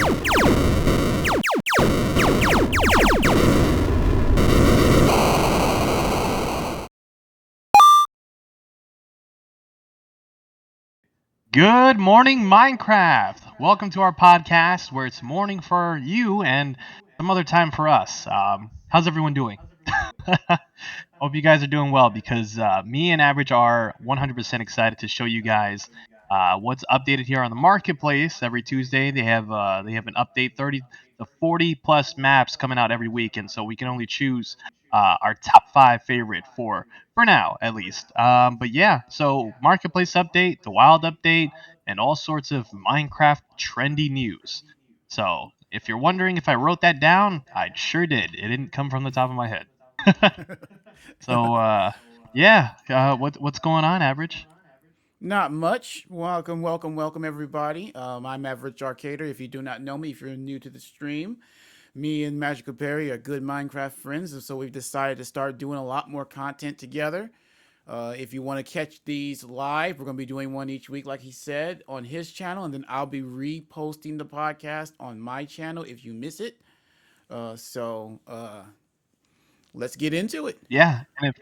Good morning, Minecraft. Welcome to our podcast where it's morning for you and some other time for us. How's everyone doing? Hope you guys are doing well because me and Average are 100% excited to show you guys what's updated here on the marketplace every Tuesday. They have an update 30 to 40 plus maps coming out every week, and so we can only choose our top five favorite for now at least. But yeah, so marketplace update, the wild update, and all sorts of Minecraft trendy news. So if you're wondering if I wrote that down, I sure did. It didn't come from the top of my head. So yeah, what's going on, Average? Not much. Welcome, welcome, welcome, everybody. I'm Average Arcader. If you do not know me, if you're new to the stream, me and Magical Perry are good Minecraft friends, and so we've decided to start doing a lot more content together. If you want to catch these live, we're going to be doing one each week, like he said, on his channel, and then I'll be reposting the podcast on my channel if you miss it. So let's get into it. Yeah, and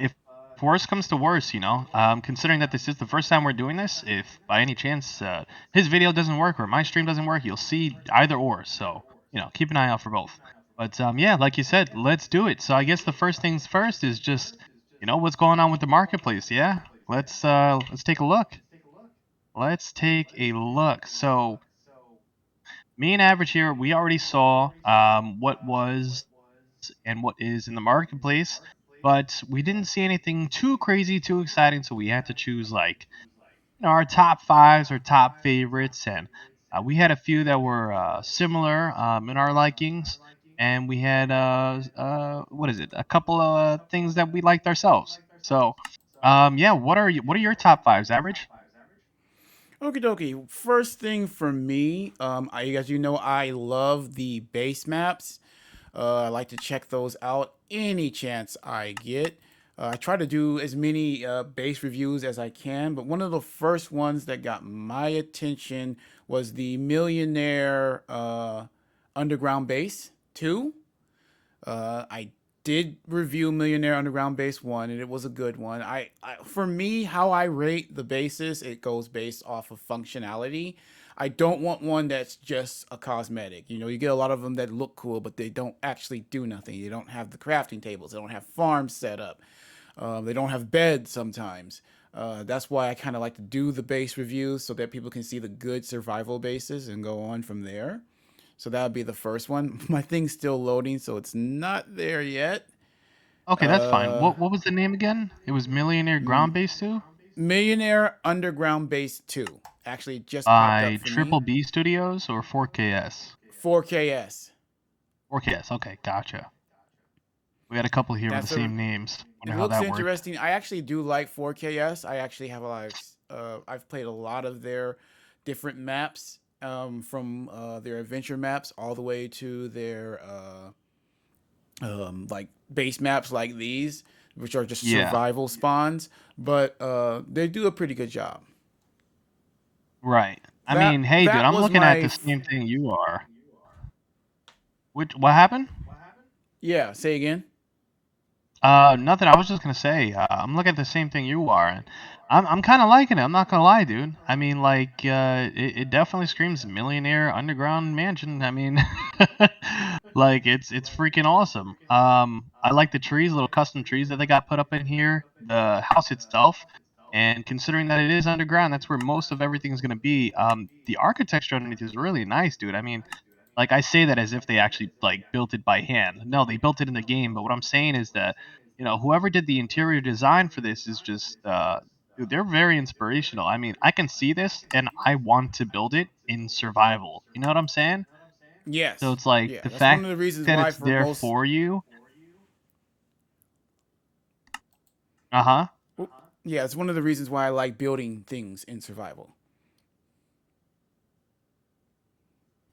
if worse comes to worse, considering that this is the first time we're doing this, if by any chance his video doesn't work or my stream doesn't work, you'll see either or. So keep an eye out for both. But yeah, like you said, let's do it. So I guess the first things first is just what's going on with the marketplace. Yeah, let's take a look. Let's take a look. So me and Average here, we already saw what was and what is in the marketplace, but we didn't see anything too crazy, too exciting, so we had to choose like our top fives or top favorites, and we had a few that were similar in our likings, and we had what is it? A couple of things that we liked ourselves. So, yeah, what are your top fives, Average? Okie dokie. First thing for me, as you know, I love the base maps. I like to check those out any chance I get. I try to do as many base reviews as I can, but one of the first ones that got my attention was the Millionaire Underground Base 2. I did review Millionaire Underground Base 1, and it was a good one. For me, how I rate the bases, it goes based off of functionality. I don't want one that's just a cosmetic. You get a lot of them that look cool, but they don't actually do nothing. They don't have the crafting tables. They don't have farms set up. They don't have beds sometimes. That's why I kind of like to do the base reviews so that people can see the good survival bases and go on from there. So that would be the first one. My thing's still loading, so it's not there yet. Okay, that's fine. Uh, What was the name again? It was Millionaire Ground Base 2 Millionaire Underground Base 2 actually just popped up by for me. Triple B Studios or 4KS? 4KS. 4KS. Okay, gotcha. We had a couple here with the That's a. same names. It Wonder how looks that worked. interesting. I actually do like 4KS. I actually have a lot. I've played a lot of their different maps, from their adventure maps all the way to their like base maps like these, which are just Yeah, survival spawns. But they do a pretty good job. right. I That mean, hey, dude, that I'm was looking at my the same thing you are. What happened? yeah. Say again. Nothing. I was just gonna say, I'm looking at the same thing you are, and I'm kind of liking it. I'm not gonna lie, dude. I mean, like, it definitely screams millionaire underground mansion. I mean, like, it's freaking awesome. I like the trees, little custom trees that they got put up in here. The house itself, and considering that it is underground, that's where most of everything's gonna be. The architecture underneath is really nice, dude. I mean, like I say that as if they actually like built it by hand. No, they built it in the game. But what I'm saying is that whoever did the interior design for this is just dude, they're very inspirational. I mean, I can see this and I want to build it in survival. You know what I'm saying? So Yes. it's like Yeah. the That's one fact of the reasons that why it's for there most. for you. Uh huh. Yeah, it's one of the reasons why I like building things in survival.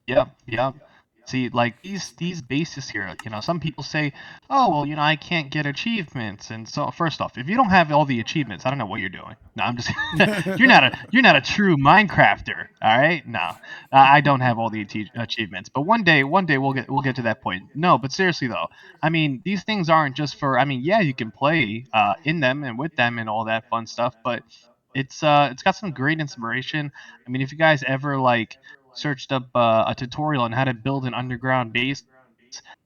Yep. Yep. See, like these bases here, some people say, "Oh, well, I can't get achievements." And so, first off, if you don't have all the achievements, I don't know what you're doing. No, I'm just you're not a true Minecrafter, all right? No, I don't have all the achievements, but one day we'll get to that point. No, but seriously though, I mean, these things aren't just for. I mean, yeah, you can play in them and with them and all that fun stuff, but it's got some great inspiration. I mean, if you guys ever like searched up a tutorial on how to build an underground base,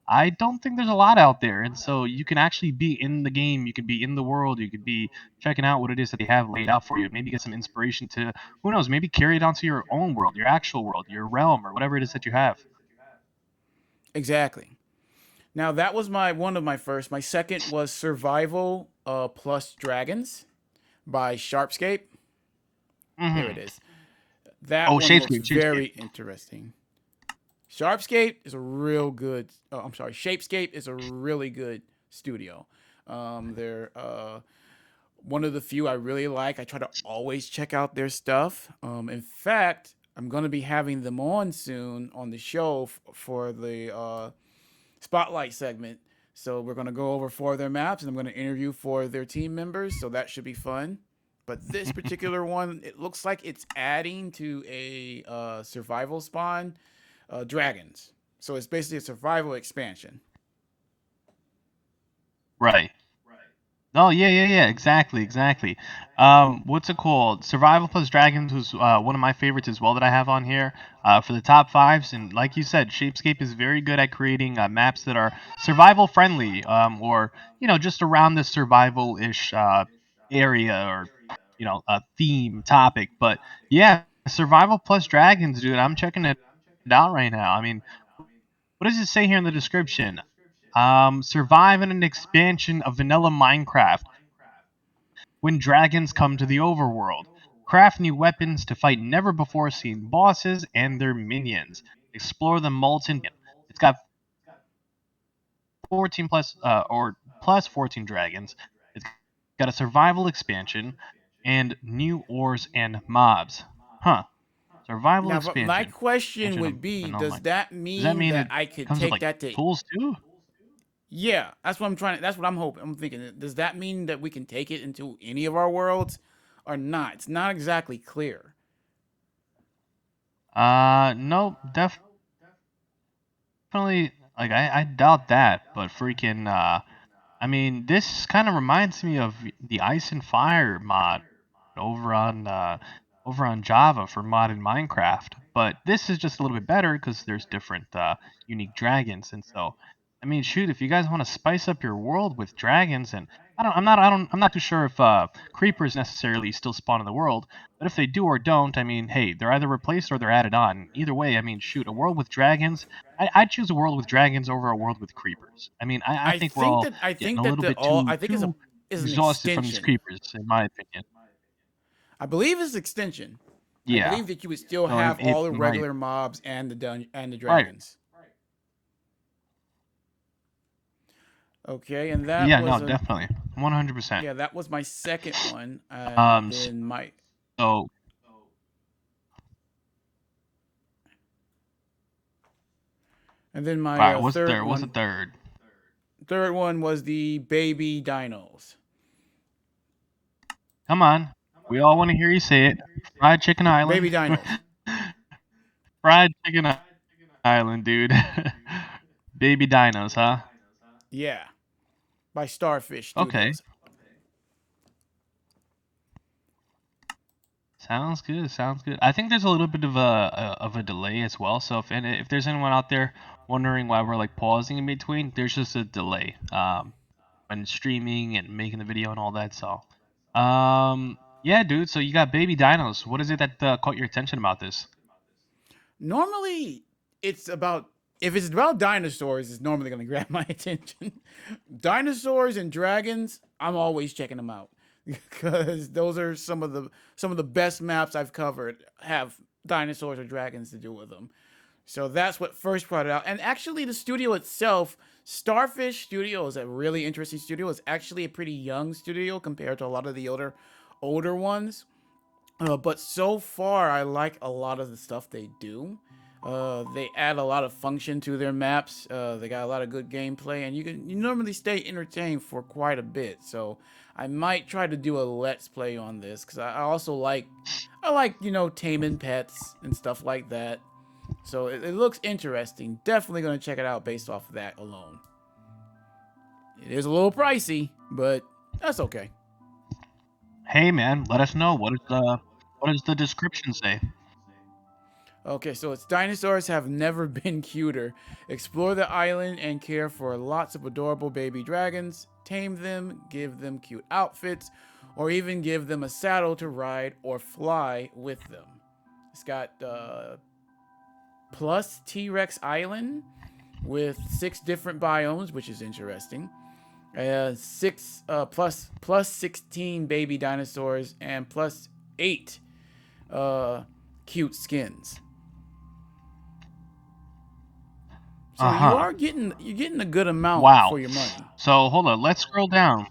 I don't think there's a lot out there. And so you can actually be in the game, you could be in the world, you could be checking out what it is that they have laid out for you. Maybe get some inspiration to, who knows, maybe carry it onto your own world, your actual world, your realm, or whatever it is that you have. Exactly. Now that was my one of my first. My second was Survival plus Dragons by Sharpscape. Here it Hmm. is. That Oh, one looks Shapescape, very Shapescape. interesting. Sharpscape is a real good. Oh, I'm sorry. Shapescape is a really good studio. They're one of the few I really like. I try to always check out their stuff. In fact, I'm going to be having them on soon on the show for the spotlight segment. So we're going to go over four of their maps and I'm going to interview four of their team members. So that should be fun. But this particular one, it looks like it's adding to a survival spawn dragons. So it's basically a survival expansion. Right. Oh yeah, yeah, yeah, exactly, exactly. What's it called? Survival Plus Dragons was one of my favorites as well that I have on here for the top fives. And like you said, Shapescape is very good at creating maps that are survival friendly, or just around the survival ish area or a theme topic. But yeah, Survival Plus Dragons, dude, I'm checking it out right now. I mean, what does it say here in the description? Survive in an expansion of vanilla Minecraft when dragons come to the overworld. Craft new weapons to fight never before seen bosses and their minions. Explore the molten biome. It's got 14 plus or plus 14 dragons. It's got a survival expansion and new ores and mobs. Huh. Survival Now, my expansion. question Expansion of would be, vanilla does Minecraft. that Does that mean mean that it I could comes with take like that to? tools too? Yeah, that's what I'm trying. That's what I'm hoping. I'm thinking. Does that mean that we can take it into any of our worlds, or not? It's not exactly clear. No, definitely. Like I doubt that, but freaking I mean, this kind of reminds me of the Ice and Fire mod over on uh, over on Java for modded Minecraft. But this is just a little bit better because there's different unique dragons, and so I mean, shoot, if you guys want to spice up your world with dragons, and I'm not too sure if creepers necessarily still spawn in the world, but if they do or don't, I mean, hey, they're either replaced or they're added on. Either way, I mean, shoot, a world with dragons. I'd choose a world with dragons over a world with creepers. I mean, I think we're all I getting think a that little the bit all too I think too is an exhausted from these extension. creepers, in my opinion. I believe it's extension. I Yeah. believe that you would still So have all the in my regular mobs and the right. dragons. Okay, and that Yeah. was No. a Definitely. 100%. yeah, that was my second one, and Um. then So all my right. What's third third? What's the one. third? Third one was the baby dinos. Come on. We all want to hear you say it. Fried Chicken Baby Island. dinos. Fried Chicken Island, dude. Baby dinos, huh? Yeah, by Starfish Okay. Studios. Sounds good. Sounds good. I think there's a little bit of a delay as well. So if there's anyone out there wondering why we're like pausing in between, there's just a delay when streaming and making the video and all that. So yeah, dude. So you got baby dinos. What is it that caught your attention about this? Normally, it's about if it's about dinosaurs, it's normally going to grab my attention. Dinosaurs and dragons, I'm always checking them out because those are some of the best maps I've covered have dinosaurs or dragons to do with them. So that's what first brought it out. And actually, the studio itself, Starfish Studio, is a really interesting studio. It's actually a pretty young studio compared to a lot of the older ones. But so far, I like a lot of the stuff they do. They add a lot of function to their maps. They got a lot of good gameplay, and you normally stay entertained for quite a bit. So I might try to do a let's play on this because I also like taming pets and stuff like that. So it looks interesting. Definitely gonna check it out based off of that alone. It is a little pricey, but that's okay. Hey man, let us know what does the description say? Okay, so it's dinosaurs have never been cuter. Explore the island and care for lots of adorable baby dragons. Tame them, give them cute outfits, or even give them a saddle to ride or fly with them. It's got plus T Rex Island with 6 different biomes, which is interesting. Six plus 16 baby dinosaurs and plus 8 uh, cute skins. So Uh huh. you're getting a good amount Wow. for your money. So hold on, let's scroll down.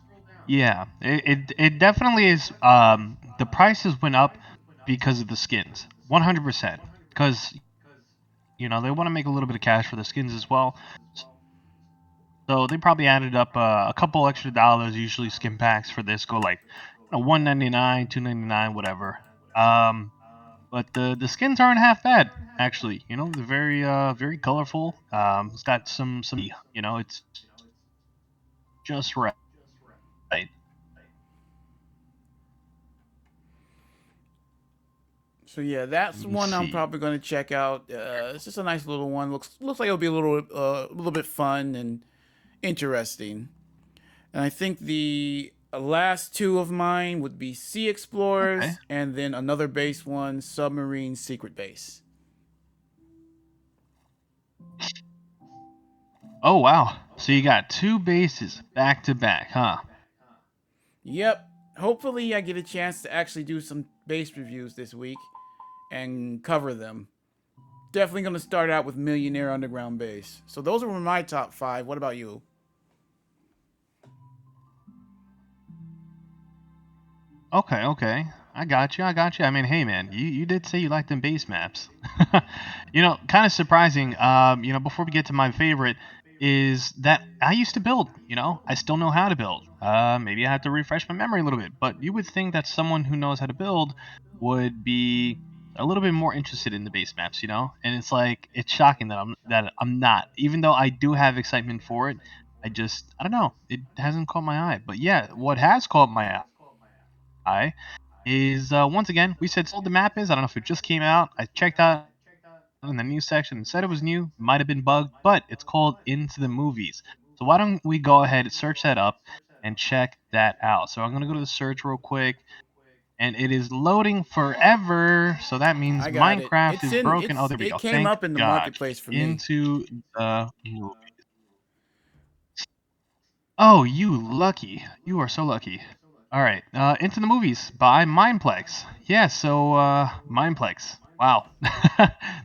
Yeah, it definitely is. The prices went up because of the skins, 100%. Because they want to make a little bit of cash for the skins as well. So they probably added up a couple extra dollars. Usually skin packs for this go like 199, 299, whatever. Um, but the skins aren't half bad actually. They're very colorful. It's got some. It's just right. So yeah, that's Let me one I'm see. probably going to check out. It's just a nice little one. Looks like it'll be a little bit fun and interesting. And I think the last two of mine would be Sea Okay. Explorers and then another base one, Submarine Secret Base. Oh wow. So you got two bases back to back, huh? Yep. Hopefully, I get a chance to actually do some base reviews this week and cover them. Definitely going to start out with Millionaire Underground Base. So those were my top five. What about you? Okay, okay. I got you. I got you. I mean, hey man, you did say you liked them base maps. Kind of surprising. Before we get to my favorite, is that I used to build. I still know how to build. Maybe I have to refresh my memory a little bit, but you would think that someone who knows how to build would be a little bit more interested in the base maps. And it's shocking that I'm not, even though I do have excitement for it. I don't know. It hasn't caught my eye. But yeah, what has caught my eye is once again we said sold the map is. I don't know if it just came out. I checked out in the news section and said it was new. Might have been bugged, but it's called Into the Movies. So why don't we go ahead and search that up and check that out? So I'm gonna go to the search real quick, and it is loading forever. So that means I got it. Minecraft is broken. Oh, there we It go. came Thank up in the God. marketplace for me. Into the movie. Oh, you lucky. You are so lucky. All right. Into the Movies by Mindplex. Yeah, so Mindplex. Wow.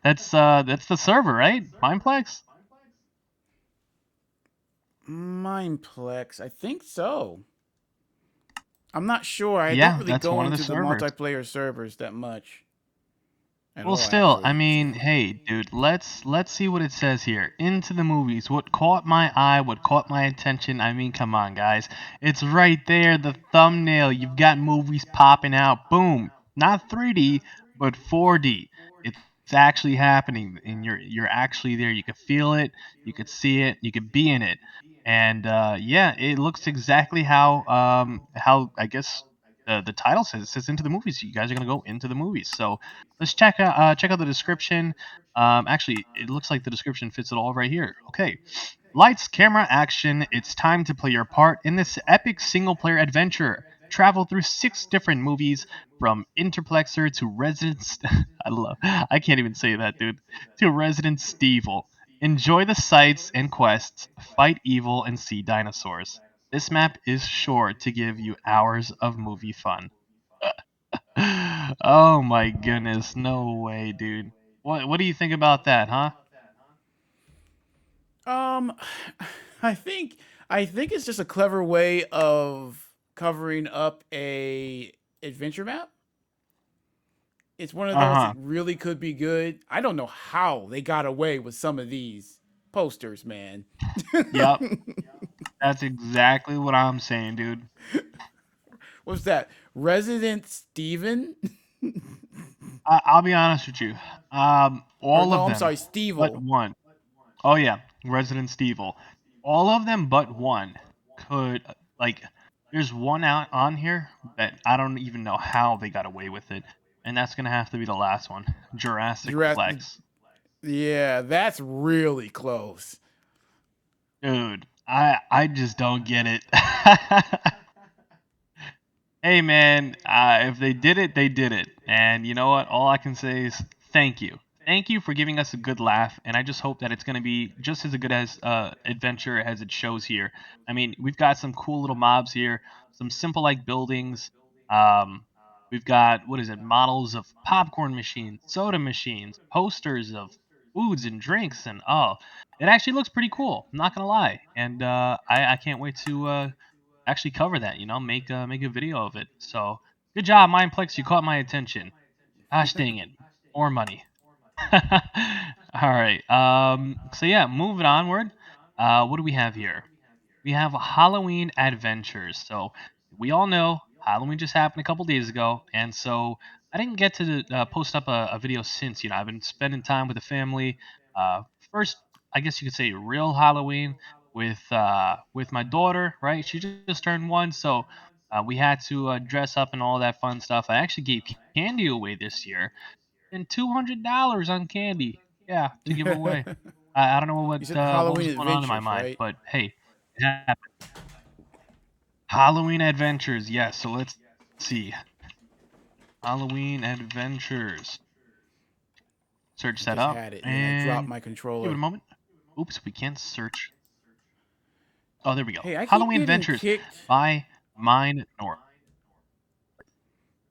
that's the server, right? Mindplex? Mineplex, I think so. I'm not sure. I don't Yeah, really that's go one of the into the servers. multiplayer servers that much at Well, all, still, I actually. mean, hey, dude, let's see what it says here. Into the Movies. What caught my eye, what caught my attention. I mean, come on, guys. It's right there, the thumbnail. You've got movies popping out. Boom. Not 3D, but 4D. It's actually happening and you're actually there. You can feel it, you could see it, you could be in it. And yeah, it looks exactly how I guess the title says. It says Into the Movies. You guys are going to go into the movies. So let's check out the description. Actually, it looks like the description fits it all right here. Okay, lights, camera, action. It's time to play your part in this epic single-player adventure. Travel through 6 different movies, from Interplexer to Resident. I can't even say that, dude. To Resident Evil. Enjoy the sights and quests, fight evil, and see dinosaurs. This map is sure to give you hours of movie fun. Oh my goodness, no way, dude. What do you think about that, huh? Um, I think I think it's just a clever way of covering up a adventure map. It's one of Uh those that huh. really could be good. I don't know how they got away with some of these posters, man. Yep. That's exactly what I'm saying, dude. What's that? Resident Steven? I'll be honest with you. Or All no, of I'm them sorry, but Stevel. one. Oh yeah, Resident Evil. All of them but one could like. There's one out on here that I don't even know how they got away with it, and that's gonna have to be the last one, Jurassic Jurassic. Flex. Yeah, that's really close. Dude, I just don't get it. Hey man, if they did it, they did it. And you know what? All I can say is thank you. Thank you for giving us a good laugh, and I just hope that it's going to be just as a good as adventure as it shows here. I mean, we've got some cool little mobs here, some simple like buildings. Um, we've got what is it? Models of popcorn machines, soda machines, posters of foods and drinks, and oh, it actually looks pretty cool. I'm not gonna lie, and I can't wait to actually cover that. You know, make a video of it. So good job, Mindplex. You caught my attention. Gosh dang it, more money. All right. So yeah, moving onward. What do we have here? We have Halloween Adventures. So we all know Halloween just happened a couple days ago, and so I didn't get to post up a video since. You know, I've been spending time with the family. Uh, First, I guess you could say real Halloween with my daughter. Right, she just turned 1, so we had to dress up and all that fun stuff. I actually gave candy away this year, and $200 on candy. Yeah, to give away. You I don't know said what was Halloween going on in my Adventures, mind, right? but hey, it happened. Halloween Adventures. Yes. So let's see. Halloween Adventures. Search I that just up had it and then I dropped and my give it a controller. moment. Oops, we can't search. Oh, there we go. Hey, I keep Halloween getting Adventures kicked. by Mine North.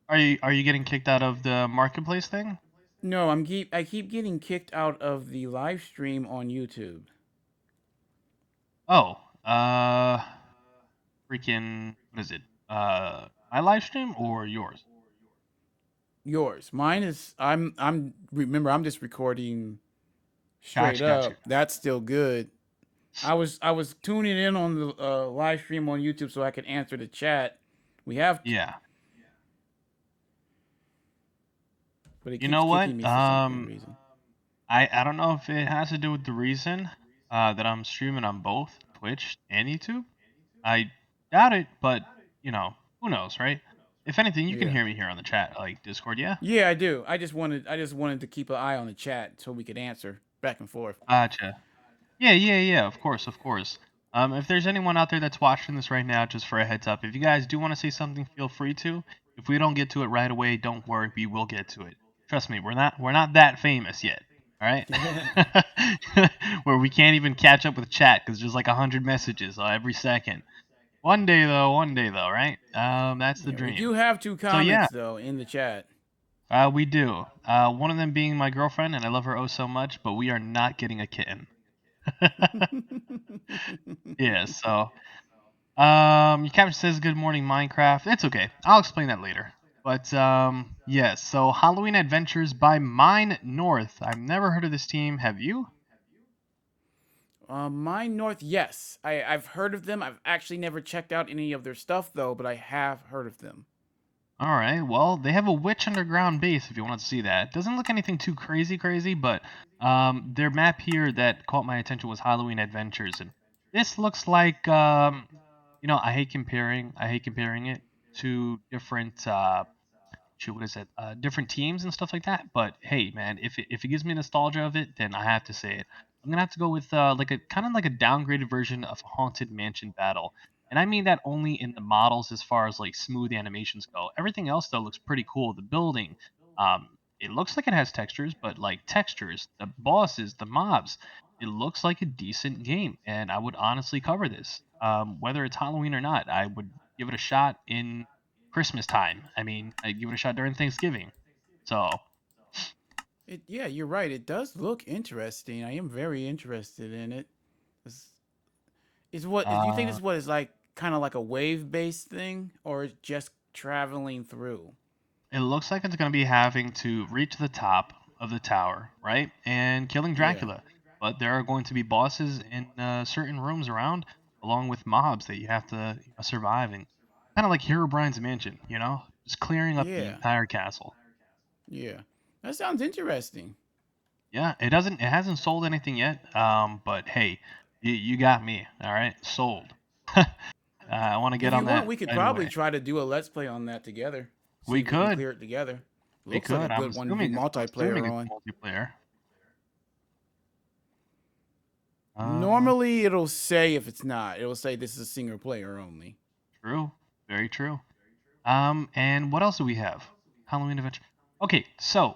Are you getting kicked out of the marketplace thing? No, I keep getting kicked out of the live stream on YouTube. Oh, freaking what is it? My live stream or yours? Yours. Mine is I'm remember I'm just recording straight Gotcha, gotcha. up. That's still good. I was tuning in on the live stream on YouTube so I could answer the chat. We have, Yeah. but it You keeps know kicking what? me for some weird reason. I don't know if it has to do with the reason that I'm streaming on both Twitch and YouTube. I doubt it, but you know, who knows, right? If anything, you can Yeah. hear me here on the chat, like Discord. Yeah, Yeah, I do. I just wanted to keep an eye on the chat so we could answer back and forth. gotcha. Yeah, yeah, yeah. Of course, of course. If there's anyone out there that's watching this right now, just for a heads up, if you guys do want to say something, feel free to. If we don't get to it right away, don't worry, we will get to it. Trust me, we're not that famous yet. All right, where we can't even catch up with chat because there's like 100 messages every second. One day though, right? That's the Yeah, we dream. do have two So yeah, comments though in the chat. we do. One of them being my girlfriend, and I love her oh so much, but we are not getting a kitten. Yeah, so your caption says good morning Minecraft. It's okay. I'll explain that later. But yes, so Halloween Adventures by Mine North. I've never heard of this team. Have you? Mine North, yes, I've heard of them. I've actually never checked out any of their stuff though, but I have heard of them. All right. Well, they have a witch underground base if you want to see that. Doesn't look anything too crazy, but their map here that caught my attention was Halloween Adventures, and this looks like I hate comparing it to different shoot, what is it? Different teams and stuff like that. But hey, man, if it gives me nostalgia of it, then I have to say it. I'm gonna have to go with like a kind of like a downgraded version of Haunted Mansion Battle, and I mean that only in the models as far as like smooth animations go. Everything else though looks pretty cool. The building, it looks like it has textures, but like textures, the bosses, the mobs, it looks like a decent game, and I would honestly cover this. Whether it's Halloween or not, I would give it a shot in Christmas time. I mean, I give it a shot during Thanksgiving. So, Yeah, you're right. It does look interesting. I am very interested in it. Is do you think uh, this what is like kind of like a wave based thing or just traveling through? it looks like it's going to be having to reach the top of the tower, right? And killing Yeah. Dracula. But there are going to be bosses in certain rooms around, along with mobs that you have to survive in. Kind of like Hero Brian's mansion, just clearing up the Yeah. entire castle. Yeah. That sounds interesting. Yeah, it hasn't sold anything yet. But hey, you got me. All right, sold. I want to If get you on want, that we could right probably away. try to do a let's play on that together. See We if we can could, clear it together. we Looks like a could. good one to do I'm assuming multiplayer it's on. multiplayer. Um, Normally, it'll say if it's not. It'll say this is single player only. True, very true. And what else do we have? Halloween Adventure. Okay, so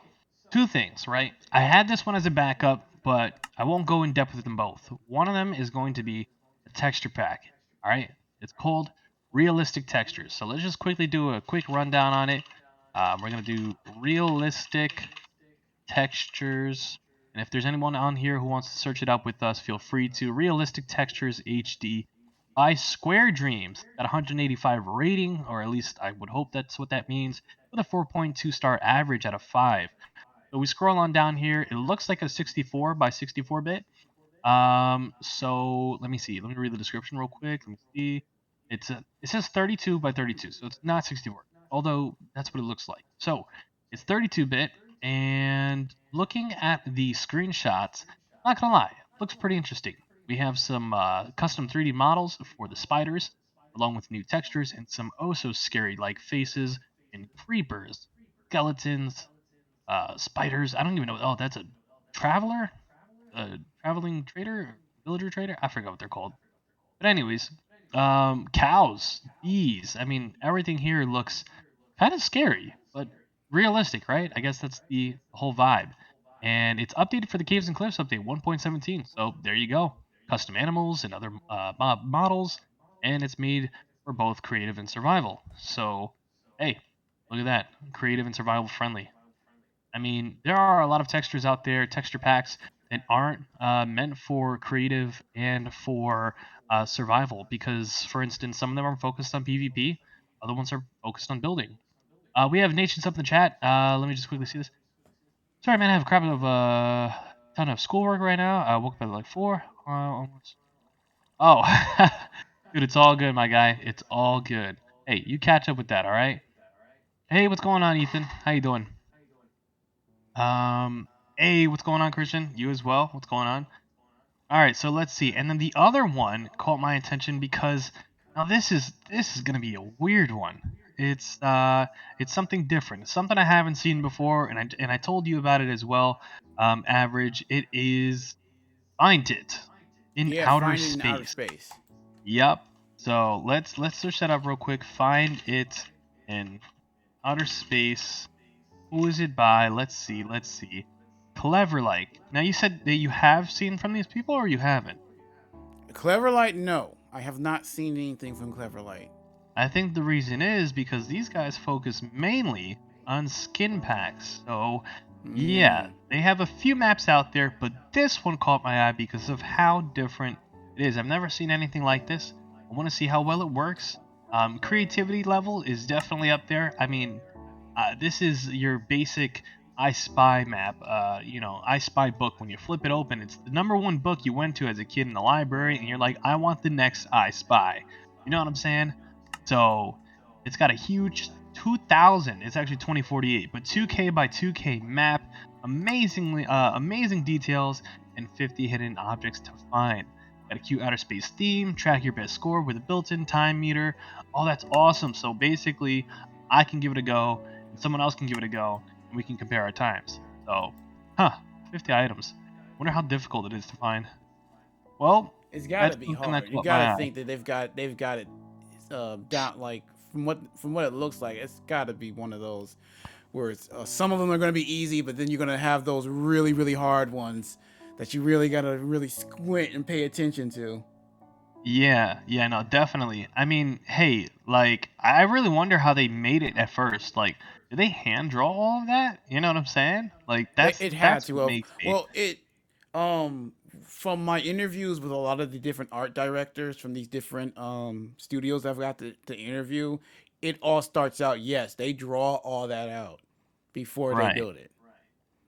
two things, right? I had this one as a backup, but I won't go in depth with them both. One of them is going to be a texture pack. All right, it's called Realistic Textures. So let's just quickly do a quick rundown on it. We're gonna do realistic textures. And if there's anyone on here who wants to search it up with us, feel free to. Realistic Textures HD by Square Dreams. Got 185 rating, or at least I would hope that's what that means, with a 4.2 star average out of 5. So we scroll on down here. It looks like a 64 by 64 bit. So let me see. Let me read the description real quick. Let me see. It says 32 by 32, so it's not 64. Although that's what it looks like. So it's 32-bit, and looking at the screenshots, not gonna lie, looks pretty interesting. We have some custom 3D models for the spiders, along with new textures and some oh so scary like faces and creepers, skeletons, spiders. I don't even know. Oh, that's a traveler, a traveling trader, villager trader. I forgot what they're called. But anyways, cows, bees. I mean, everything here looks kind of scary, but realistic, right? I guess that's the whole vibe. And it's updated for the Caves and Cliffs update 1.17. So there you go. Custom animals and other models, and it's made for both creative and survival. So, hey, look at that, creative and survival friendly. I mean, there are a lot of textures out there, texture packs that aren't meant for creative and for survival because, for instance, some of them are focused on PvP, other ones are focused on building. We have nations up in the chat. Let me just quickly see this. Sorry, man, I have a crap of ton of schoolwork right now. I woke up at like 4. Almost. Oh, dude, it's all good, my guy. It's all good. Hey, you catch up with that, all right? Hey, what's going on, Ethan? How you doing? Um, hey, what's going on, Christian? You as well? What's going on? All right, so let's see. And then the other one caught my attention because now this is gonna be a weird one. It's something different. It's something I haven't seen before, and I told you about it as well. Average. It is Find It in Yeah, Outer find it in outer Space. space. Yep. So let's search that up real quick. Find It in Outer Space. Who is it by? Let's see. Let's see. Clever like. Now you said that you have seen from these people or you haven't. Cleverlight, no. I have not seen anything from Cleverlight. I think the reason is because these guys focus mainly on skin packs. So yeah, Hmm. they have a few maps out there, but this one caught my eye because of how different it is. I've never seen anything like this. I want to see how well it works. Creativity level is definitely up there. I mean, this is your basic I Spy map. I Spy book. When you flip it open, it's the number one book you went to as a kid in the library, and you're like, I want the next I Spy. You know what I'm saying? So it's got a huge 2000. It's actually 2048, but 2K by 2K map. Amazing details and 50 hidden objects to find. Got a cute outer space theme. Track your best score with a built-in time meter. Oh, that's awesome. So basically, I can give it a go and someone else can give it a go, and we can compare our times. So, 50 items. Wonder how difficult it is to find. Well, It's got that's to be something that hard. You caught got to my eye. think that they've got it down like from what it looks like. It's got to be one of those where it's some of them are going to be easy, but then you're going to have those really hard ones that you really got to really squint and pay attention to. Yeah, no, definitely. I mean, hey, like, I really wonder how they made it at first. Like, did they hand draw all of that? You know what I'm saying? Like, It had that's to what have. makes me. Well, it from my interviews with a lot of the different art directors from these different studios I've got to interview, it all starts out. Yes, they draw all that out before they Right. build it.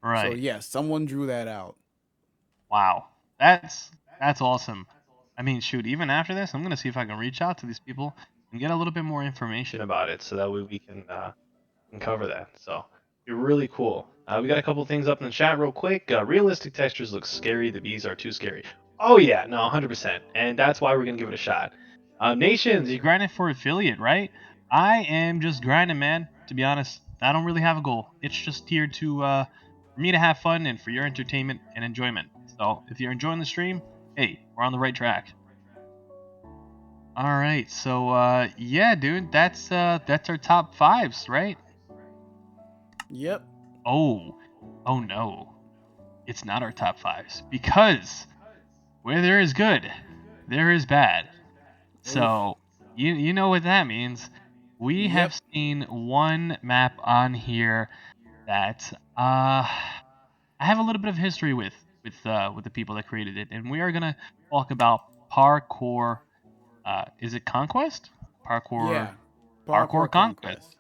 So Right. yes, someone drew that out. Wow. That's awesome. I mean, shoot, even after this, I'm gonna see if I can reach out to these people and get a little bit more information about it, so that way we can cover that. So, be really cool. We got a couple things up in the chat real quick. Realistic textures look scary. The bees are too scary. Oh yeah, no, 100%, and that's why we're gonna give it a shot. Nations, you grinding for affiliate, right? I am just grinding, man. To be honest, I don't really have a goal. It's just here to for me to have fun and for your entertainment and enjoyment. So if you're enjoying the stream, hey, we're on the right track. All right, so yeah, dude, that's our top fives, right? Yep. Oh, oh no, it's not our top fives because where there is good, there is bad. Oof. So you know what that means. We have Yep. seen one map on here that I have a little bit of history with the people that created it, and we are gonna talk about parkour. Is it conquest? Parkour, Yeah. parkour Parkour conquest,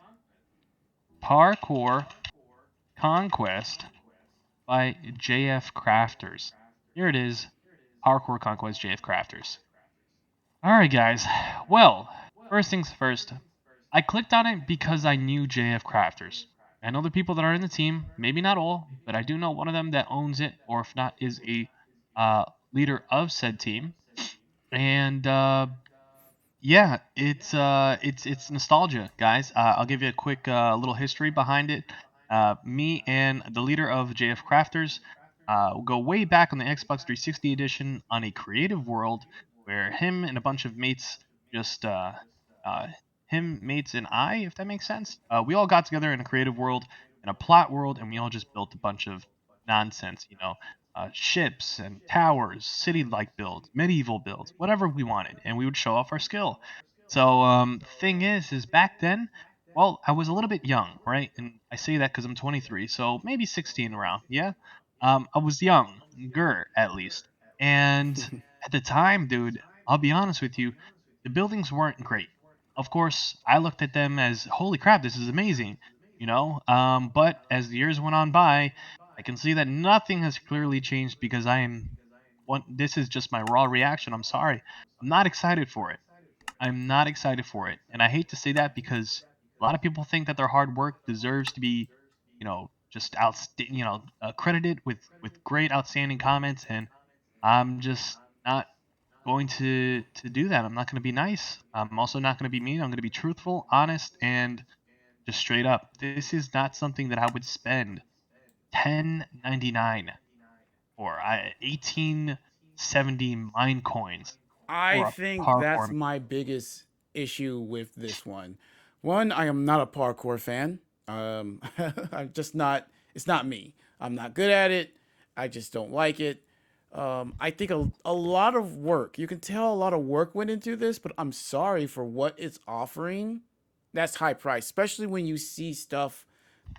conquest. parkour conquest by JF Crafters. Here it is, parkour conquest JF Crafters. All right, guys. Well, first things first. I clicked on it because I knew JF Crafters. I know the people that are in the team, maybe not all, but I do know one of them that owns it, or if not, is a uh, leader of said team. And yeah, it's nostalgia, guys. I'll give you a quick little history behind it. Me and the leader of JF Crafters go way back on the Xbox 360 edition on a creative world where him and a bunch of mates just uh, him mates and I, if that makes sense. We all got together in a creative world, in a plot world, and we all just built a bunch of nonsense. Ships and towers, city-like builds, medieval builds, whatever we wanted, and we would show off our skill. So the thing is back then, well, I was a little bit young, right? And I say that because I'm 23, so maybe 16 around, yeah. I was younger at least, and at the time, dude, I'll be honest with you, the buildings weren't great. Of course, I looked at them as, holy crap, this is amazing, But as the years went on by, I can see that nothing has clearly changed because I am one. This is just my raw reaction. I'm sorry. I'm not excited for it. I'm not excited for it, and I hate to say that because a lot of people think that their hard work deserves to be, just credited with great, outstanding comments, and I'm just not going to do that. I'm not going to be nice. I'm also not going to be mean. I'm going to be truthful, honest, and just straight up. This is not something that I would spend 10.99 or 1870 mine coins I for a think parkour. that's my biggest issue with this one. One, I am not a parkour fan. I'm just not. It's not me. I'm not good at it. I just don't like it. I think a lot of work. You can tell a lot of work went into this, but I'm sorry for what it's offering. That's high price, especially when you see stuff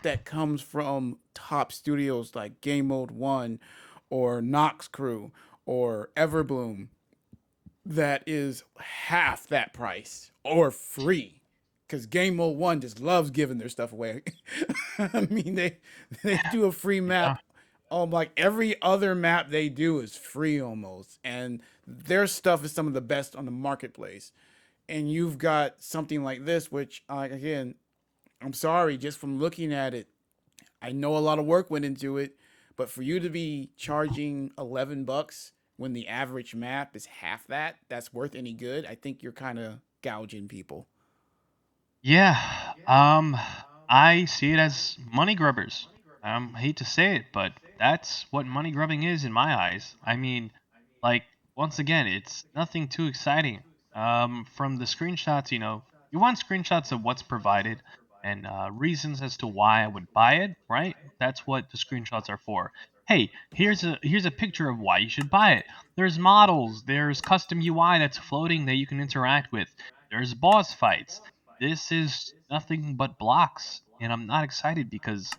that comes from top studios like Game Mode One, or Nox Crew, or Everbloom, that is half that price or free. Because Game Mode One just loves giving their stuff away. I mean, they do a free Yeah. map. Like every other map they do is free almost, and their stuff is some of the best on the marketplace. And you've got something like this, which again, I'm sorry, just from looking at it, I know a lot of work went into it, but for you to be charging $11 when the average map is half that, that's worth any good. I think you're kind of gouging people. Yeah. I see it as money grubbers. I hate to say it, but that's what money grubbing is in my eyes. I mean, like, once again, it's nothing too exciting. From the screenshots, you want screenshots of what's provided and reasons as to why I would buy it, right? That's what the screenshots are for. Hey, here's a picture of why you should buy it. There's models, there's custom UI that's floating that you can interact with. There's boss fights. This is nothing but blocks, and I'm not excited because,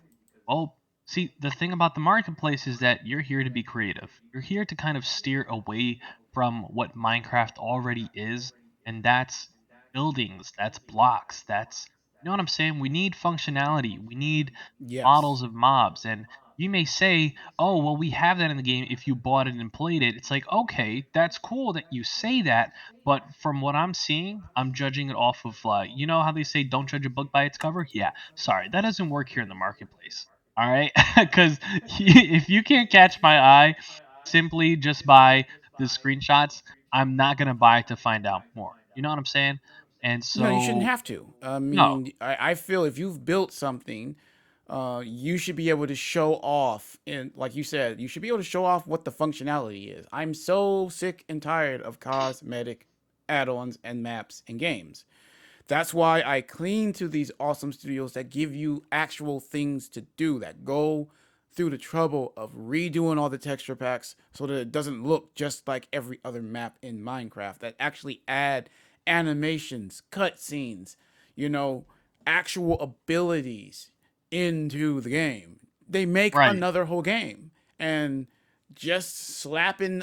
well, see, the thing about the marketplace is that you're here to be creative. You're here to kind of steer away from what Minecraft already is, and that's buildings, that's blocks, that's, you know what I'm saying? We need functionality. We need Yes. models of mobs. And you may say, "Oh, well, we have that in the game if you bought it and played it." It's like, "Okay, that's cool that you say that, but from what I'm seeing, I'm judging it off of, you know how they say don't judge a book by its cover? Yeah, sorry, that doesn't work here in the marketplace. All right, because if you can't catch my eye simply just by the screenshots, I'm not gonna buy it to find out more. You know what I'm saying? And No, you shouldn't so, have to. I no, mean, I feel if you've built something, you should be able to show off. And like you said, you should be able to show off what the functionality is. I'm so sick and tired of cosmetic add ons and maps and games. That's why I cling to these awesome studios that give you actual things to do, that go through the trouble of redoing all the texture packs so that it doesn't look just like every other map in Minecraft, that actually add animations, cutscenes, you know, actual abilities into the game. They make right. another whole game. And just slapping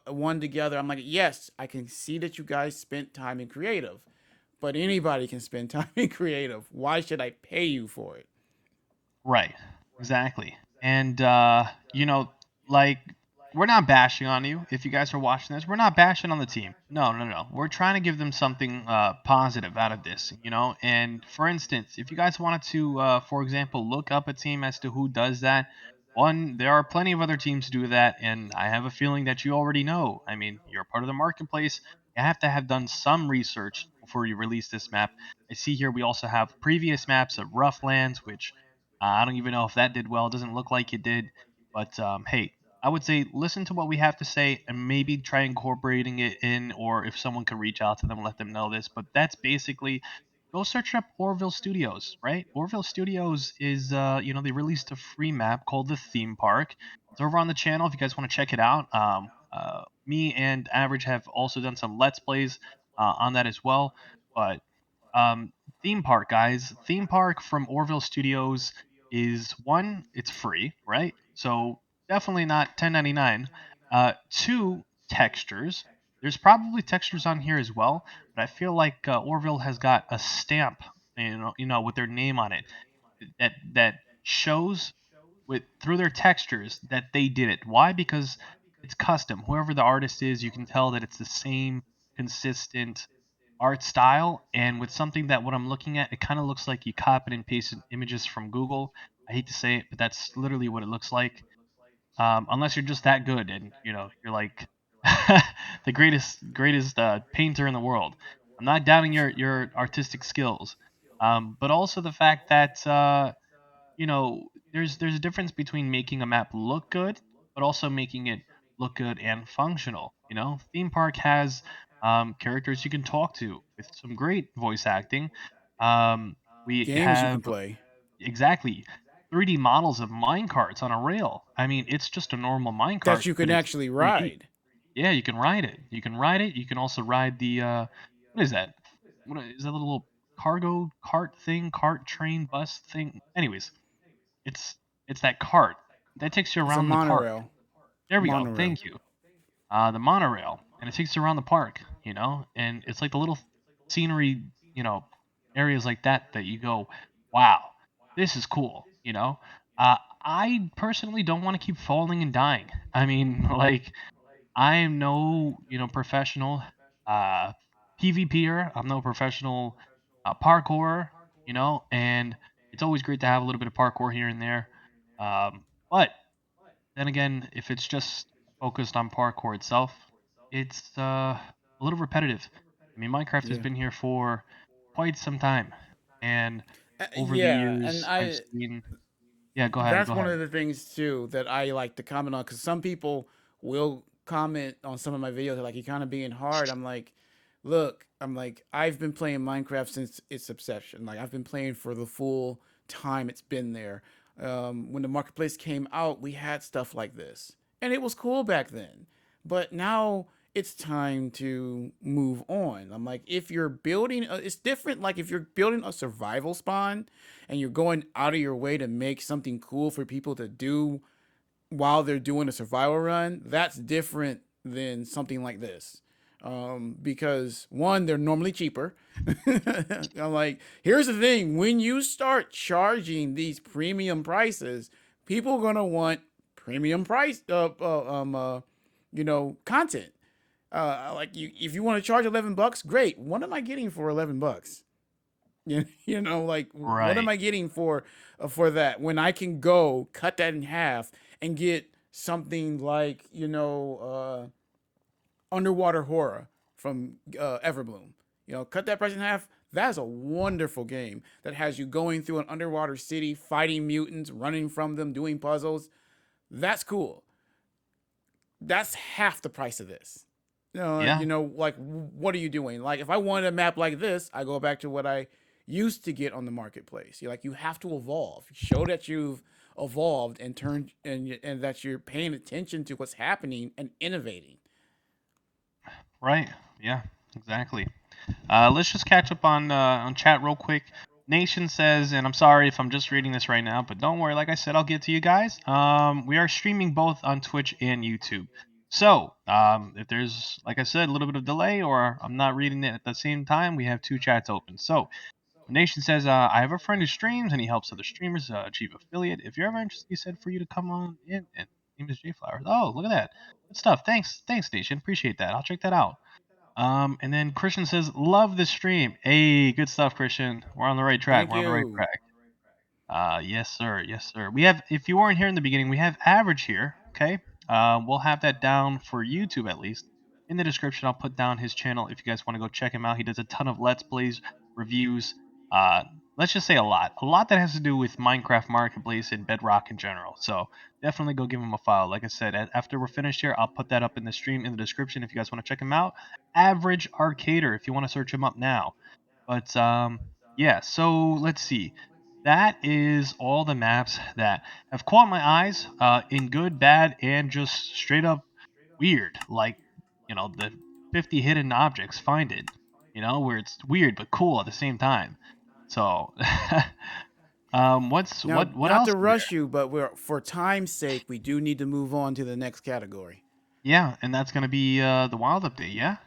one together, I'm like, yes, I can see that you guys spent time in creative, but anybody can spend time in creative. Why should I pay you for it? Right. Exactly. And you know, like, we're not bashing on you. If you guys are watching this, we're not bashing on the team. No, no, no. We're trying to give them something positive out of this, you know? And for instance, if you guys wanted to for example, look up a team as to who does that, one, there are plenty of other teams to do that, and I have a feeling that you already know. I mean, you're part of the marketplace. You have to have done some research before you release this map. I see here we also have previous maps of Roughlands, which I don't even know if that did well. It doesn't look like it did. But hey, I would say listen to what we have to say and maybe try incorporating it in, or if someone can reach out to them, let them know this. But that's basically, go search up Orville Studios, right? Orville Studios is, you know, they released a free map called the Theme Park. It's over on the channel if you guys want to check it out. Me and Average have also done some Let's Plays on that as well. But um, Theme Park, guys. Theme Park from Orville Studios is one, it's free, right? So definitely not 10.99. Two, textures. There's probably textures on here as well, but I feel like Orville has got a stamp, you know, with their name on it, that shows with through their textures that they did it. Why? Because it's custom. Whoever the artist is, you can tell that it's the same consistent art style. And with something that what I'm looking at, it kind of looks like you copied and pasted images from Google. I hate to say it, but that's literally what it looks like. Unless you're just that good and you know you're like the greatest painter in the world. I'm not doubting your artistic skills, but also the fact that you know, there's a difference between making a map look good, but also making it look good and functional. You know, theme park has characters you can talk to with some great voice acting. We Games you have can play exactly 3D models of minecarts on a rail. I mean, it's just a normal minecart, that you but can it's actually 3D. ride. Yeah, you can ride it. You can ride it. You can also ride the what is that? Is that a little cargo cart thing, cart train bus thing? Anyways, it's it's that cart that takes you It's a around the park. monorail. There we go. Monorail. Thank you. The monorail, and it takes you around the park. You know, and it's like the little scenery, you know, areas like that that you go, wow, this is cool. You know, I personally don't want to keep falling and dying. I mean, like, I am no, you know, professional uh, PvPer. I'm no professional parkour, you know, and it's always great to have a little bit of parkour here and there. But then again, if it's just focused on parkour itself, it's a little repetitive. I mean, Minecraft has Yeah. been here for quite some time, and over the Yeah, and years, I've I seen. Yeah, go ahead. that's Go one ahead. of the things too that I like to comment on because some people will comment on some of my videos like you kind of being hard. I'm like, look, I'm like I've been playing Minecraft since its inception. Like I've been playing for the full time it's been there. When the marketplace came out, we had stuff like this, and it was cool back then. But now it's time to move on. I'm like, if you're building, it's different. Like if you're building a survival spawn and you're going out of your way to make something cool for people to do while they're doing a survival run, that's different than something like this. because one, they're normally cheaper. I'm like, here's the thing: when you start charging these premium prices, people are gonna want premium price, content. Like you, if you want to charge $11, great. What am I getting for $11? Like what am Right. I getting for that when I can go cut that in half and get something like underwater horror from Everbloom. Cut that price in half. That's a wonderful game that has you going through an underwater city, fighting mutants, running from them, doing puzzles. That's cool. That's half the price of this. Yeah. Like what are you doing? Like if I wanted a map like this, I go back to what I used to get on the marketplace. You have to evolve. Show that you've evolved and turned and that you're paying attention to what's happening and innovating. Right. Yeah. Exactly. Let's just catch up on chat real quick. Nation says, and I'm sorry if I'm just reading this right now, but don't worry. Like I said, I'll get to you guys. We are streaming both on Twitch and YouTube. So, if there's, like I said, a little bit of delay or I'm not reading it at the same time, we have two chats open. So, Nation says, I have a friend who streams and he helps other streamers achieve affiliate. If you're ever interested, he said for you to come on in. And his name is J Flowers. Oh, look at that. Good stuff. Thanks, Nation. Appreciate that. I'll check that out. And then Christian says, "Love the stream." Hey, good stuff, Christian. We're on the right track. Thank We're on the right you. track. Yes, sir. Yes, sir. We have, if you weren't here in the beginning, we have average here. Okay. We'll have that down for YouTube at least. In the description, I'll put down his channel if you guys want to go check him out. He does a ton of Let's Plays, reviews. Uh, let's just say a lot that has to do with Minecraft Marketplace and Bedrock in general. So definitely go give him a follow. Like I said, after we're finished here, I'll put that up in the stream in the description if you guys want to check him out. Average Arcader, if you want to search him up now. But yeah, so let's see. That is all the maps that have caught my eyes in good, bad, and just straight up weird. Like, the 50 hidden objects, find it. Where it's weird but cool at the same time. So, what's Now, what not else to is there? rush you, but for time's sake, we do need to move on to the next category. Yeah, and that's gonna be the wild update. Yeah,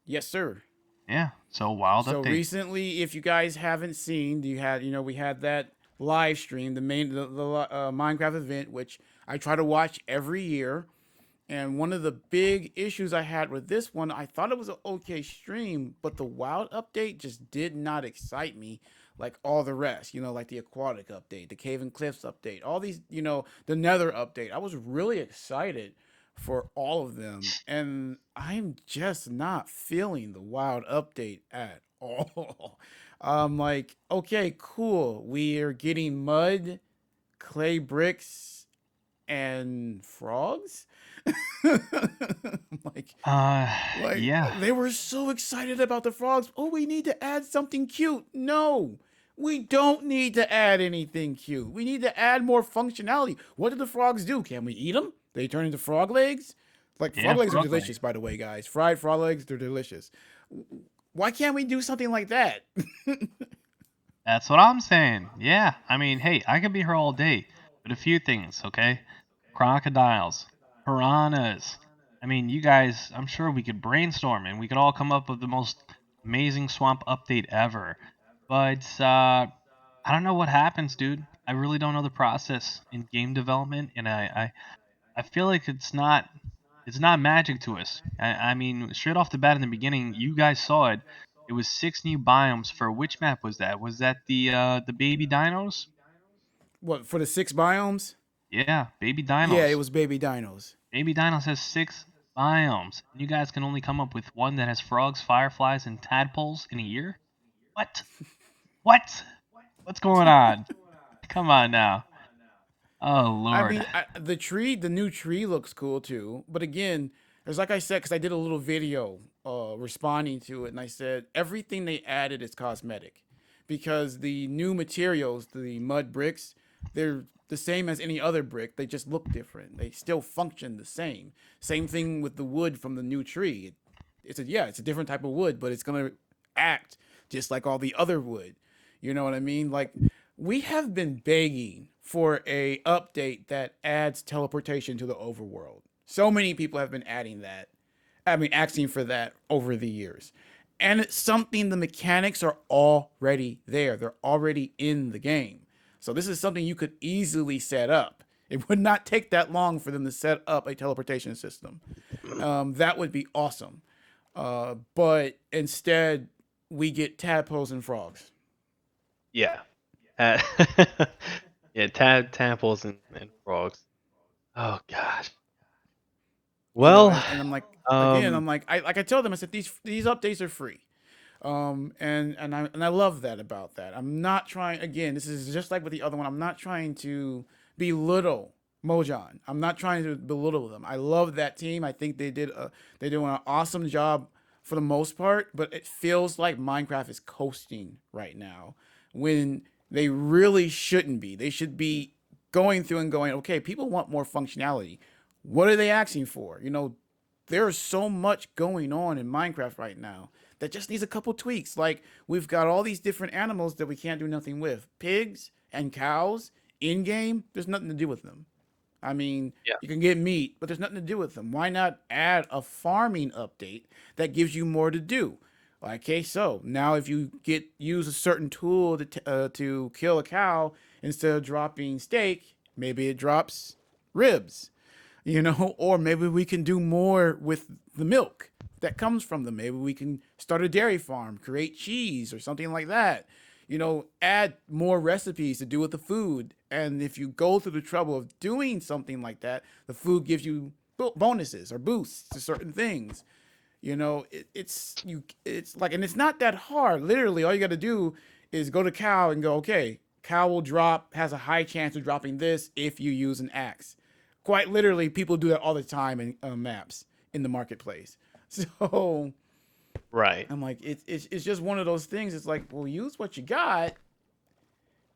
Yes, sir. yeah. So wild So update. recently, if you guys haven't seen, we had that live stream, the Minecraft event, which I try to watch every year. And one of the big issues I had with this one, I thought it was an okay stream, but the wild update just did not excite me like all the rest, like the aquatic update, the cave and cliffs update, all these, the nether update. I was really excited for all of them. And I'm just not feeling the wild update at all. I'm like, okay, cool. We are getting mud, clay bricks, and frogs. like Uh, like yeah. they were so excited about the frogs. Oh, we need to add something cute. No. We don't need to add anything cute. We need to add more functionality. What do the frogs do? Can we eat them? They turn into frog legs? Like Yeah, frog legs are frog leg. delicious, by the way, guys. Fried frog legs, they're delicious. Why can't we do something like that? That's what I'm saying. Yeah, I mean, hey, I could be here all day, but a few things, okay? Crocodiles, piranhas. I mean, you guys, I'm sure we could brainstorm and we could all come up with the most amazing swamp update ever. But I don't know what happens, dude. I really don't know the process in game development, and I feel like it's not magic to us. I mean, straight off the bat in the beginning, you guys saw it. It was six new biomes for which map was that? Was that the baby dinos? What, for the 6 biomes? Yeah, baby Yeah, it dinos. was baby dinos. Baby dinos has six biomes, and you guys can only come up with one that has frogs, fireflies, and tadpoles in a year. What? What? What's going on? Come on now. Oh I Lord. mean, the new tree looks cool too. But again, it's like I said, because I did a little video responding to it, and I said everything they added is cosmetic, because the new materials, the mud bricks, they're the same as any other brick. They just look different. They still function the same. Same thing with the wood from the new tree. It's a different type of wood, but it's gonna act just like all the other wood. You know what I mean? Like we have been begging for a update that adds teleportation to the overworld. So many people have been adding that. I mean, asking for that over the years. And it's something the mechanics are already there. They're already in the game. So this is something you could easily set up. It would not take that long for them to set up a teleportation system. That would be awesome. But instead, we get tadpoles and frogs. Yeah. Uh, yeah, tadpoles and frogs. Oh gosh. Well, And I'm like, again, um, I'm like, I tell them, I said these updates are free. And I love that about that. I'm not trying. Again, this is just like with the other one. I'm not trying to belittle Mojang. I'm not trying to belittle them. I love that team. I think they're doing an awesome job for the most part. But it feels like Minecraft is coasting right now when they really shouldn't be. They should be going through and going, okay, people want more functionality. What are they asking for? There's so much going on in Minecraft right now that just needs a couple tweaks. Like we've got all these different animals that we can't do nothing with. Pigs and cows in game, there's nothing to do with them. I mean, yeah, you can get meat, but there's nothing to do with them. Why not add a farming update that gives you more to do? Like, okay, so now if you use a certain tool to kill a cow instead of dropping steak, maybe it drops ribs, or maybe we can do more with the milk that comes from them. Maybe we can start a dairy farm, create cheese or something like that. Add more recipes to do with the food. And if you go through the trouble of doing something like that, the food gives you bonuses or boosts to certain things. It's like, and it's not that hard. Literally, all you got to do is go to cow and go, okay, cow will drop, has a high chance of dropping this if you use an axe. Quite literally, people do that all the time in maps in the marketplace. So right. I'm like, it's just one of those things. It's like, well, use what you got.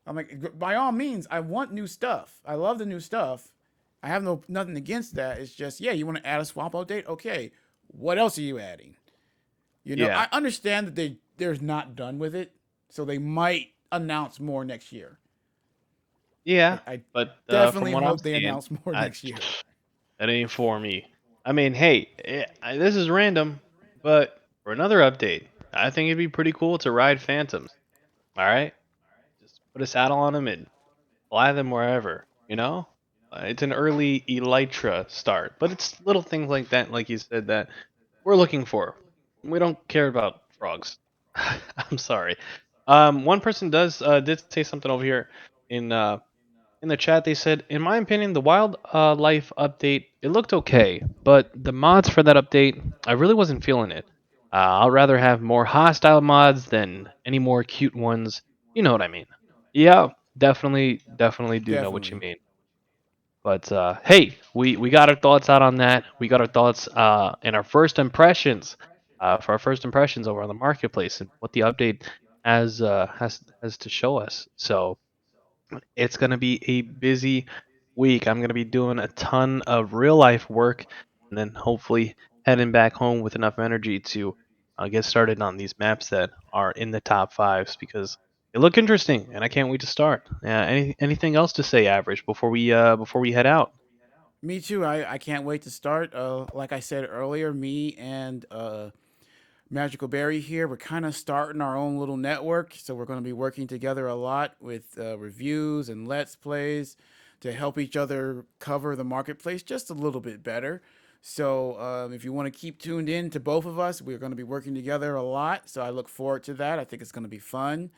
I'm like, by all means, I want new stuff. I love the new stuff. I have nothing against that. It's just, yeah, you want to add a swamp update? Okay, what else are you adding? Yeah, I understand that they're not done with it, so they might announce more next year. yeah. I But from definitely what I'm hope they seeing, announce more I, next year. that ain't for me. I mean, hey, this is random, but for another update, I think it'd be pretty cool to ride phantoms. All right, just put a saddle on them and fly them wherever. It's an early elytra start, but it's little things like that, like you said, that we're looking for. We don't care about frogs. I'm sorry. One person did say something over here in in the chat. They said, in my opinion, the wild life update it looked okay, but the mods for that update, I really wasn't feeling it. I'd rather have more hostile mods than any more cute ones. You know what I mean? Yeah, definitely do know what you Definitely. mean. But hey, we got our thoughts out on that. We got our thoughts and our first impressions for our first impressions over on the marketplace and what the update has to show us. So it's gonna be a busy week. I'm gonna be doing a ton of real life work, and then hopefully heading back home with enough energy to get started on these maps that are in the top fives because they look interesting, and I can't wait to start. Anything else to say, Average, before we head out? Me too. I can't wait to start. Like I said earlier, me and Magical Berry here, we're kind of starting our own little network. So we're going to be working together a lot with reviews and let's plays to help each other cover the marketplace just a little bit better. So if you want to keep tuned in to both of us, we're going to be working together a lot. So I look forward to that. I think it's going to be fun.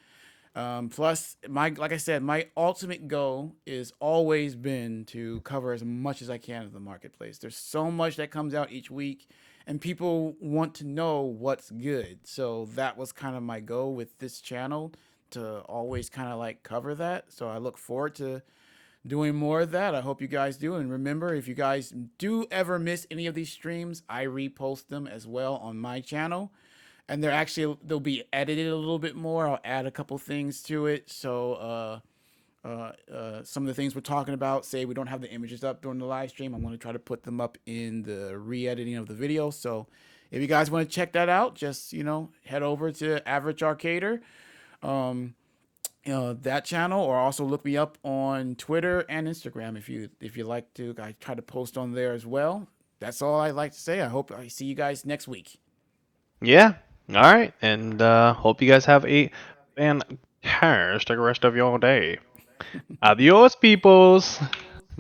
Plus, like I said, my ultimate goal is always been to cover as much as I can of the marketplace. There's so much that comes out each week, and people want to know what's good. So that was kind of my goal with this channel to always kind of like cover that. So I look forward to doing more of that. I hope you guys do. And remember, if you guys do ever miss any of these streams, I repost them as well on my channel, and they'll be edited a little bit more. I'll add a couple things to it. So some of the things we're talking about, say we don't have the images up during the live stream, I'm going to try to put them up in the re-editing of the video. So if you guys want to check that out, just head over to Average Arcader, um, that channel, or also look me up on Twitter and Instagram if you like to. I try to post on there as well. that's all I'd like to say. I hope I see you guys next week. Yeah. All right. And hope you guys have a fantastic rest of your day. Adios, peoples.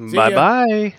See Bye ya. bye.